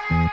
Unang-una,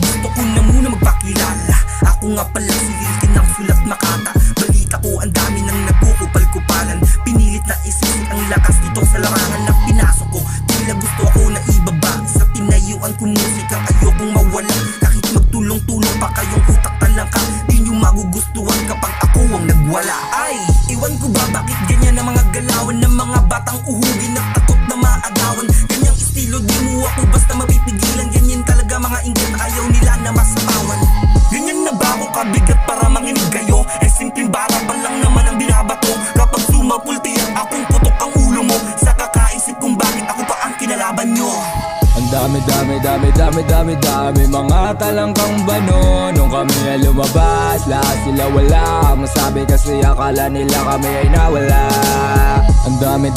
gusto ko na muna magpakilala. Ako nga pala si Lilkin ng Sulat Makata. Balita ko ang dami ng nagkukupal-kupalan. Pinilit na isisi ang lakas dito sa larangan na pinasok ko. Tila gusto ako na ibaba sa tinayuan ko musika. Ayokong mawala kahit magtulong-tulong pa kayong utak talangka. Di nyo magugustuhan kapag ako ang nagwala. Ay, iwan ko ba bakit ganyan ang mga galawan ng mga batang uhugin na takot na maagawan. Ganyang estilo di mo ako basta mapipigilan. Ganyan talaga mga inggit, ayaw nila na masapawan. Ganyan na ba ako kabigat para manginig kayo? Eh simpleng bara pa lang naman ang binabato. Kapag sumapultiyan akong putok ang ulo mo, sa kakaisip kung bakit ako pa ang kinalaban nyo. Ang dami mga talangkang bano. Nung kami ay lumabas, lahat sila wala. Masabi kasi akala nila kami ay nawala. Ang dami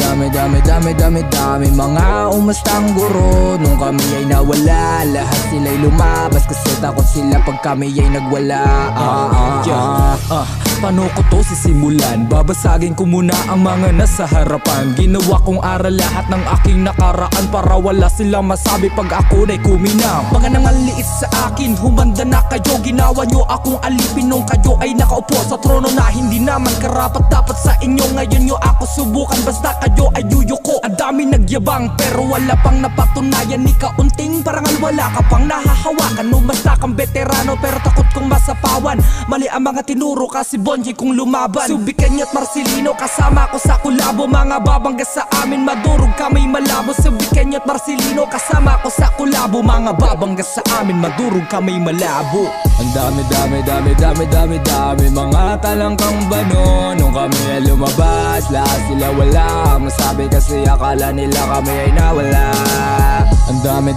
mga umastang guro. Nung kami ay nawala, lahat sila'y lumabas kasi takot sila pag kami ay nagwala. Paano ko to sisimulan? Babasagin ko muna ang mga nasa harapan. Ginawa kong aral lahat ng aking nakaraan para wala silang masabi pag ako na'y kuminang. Mga nangaliit sa akin, humanda na kayo. Ginawa nyo akong alipin nung kayo ay nakaupo sa trono na hindi naman karapat dapat sa inyo. Ngayon nyo ako subukan basta kayo ay yuyuko. Ang dami nagyabang pero wala pang napatunayan. Ni kaunting parangal wala ka pang nahahawakan. Umasta kang veterano pero takot kong masapawan. Mali ang mga tinuro kasi Bonji kong lumaban. Subikan at Marcelino kasama ko sa kulabo. Mga babangga sa amin madurog kami malabo. Subikan at Marcelino kasama ko sa kulabo. Mga babangga sa amin madurog kami malabo. Ang dami mga talangkang bano. Nung kami ay lumabas, lahat sila wala. Masabi kasi akala nila kami ay nawala. Ang dami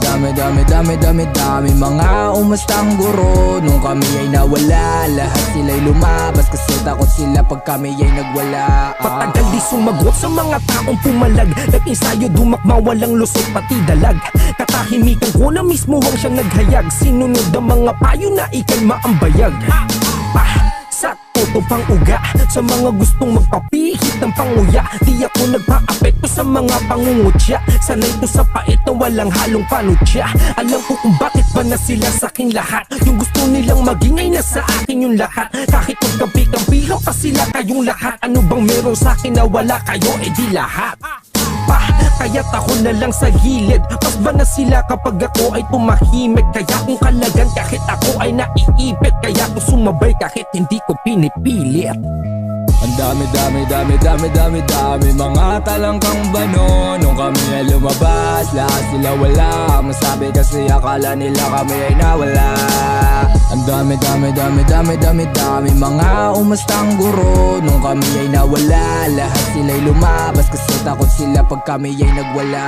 mga umastang guro. Nung kami ay nawala, lahat sila'y lumabas kasi takot sila pag kami ay nagwala. Patagal di sumagot sa mga taong pumalag. Nag-ensayo dumakma walang lusot pati dalag. Katahimikan ko na mismo ang siyang naghayag. Sinunod ang mga payo na ikay maambayag. Sa toto pang uga sa mga gustong magpapihit ng panguya. Di ako nagpa-apekto sa mga pangungutya. Sanay to sa pait na walang halong panutya. Alam ko kung bakit ba na sila sa'king lahat. Yung gusto nilang maging ay nasa akin yung lahat. Kahit magkampi-kampihan pa sila kayong lahat. Ano bang meron sa'kin na wala kayo? Eh di lahat. Kaya't ako na lang sa gilid. Mas ba na sila kapag ako ay tumahimik. Kaya kung kalagan kahit ako ay naiipit. Kaya ko sumabay kahit hindi ko pinipilit. Ang dami mga talangkang bano. Nung kami ay lumabas, lahat sila wala. Masabi kasi akala nila kami ay nawala. Ang dami mga umastang guro. Nung kami ay nawala, lahat sila'y lumabas kasi takot sila pag kami ay nagwala.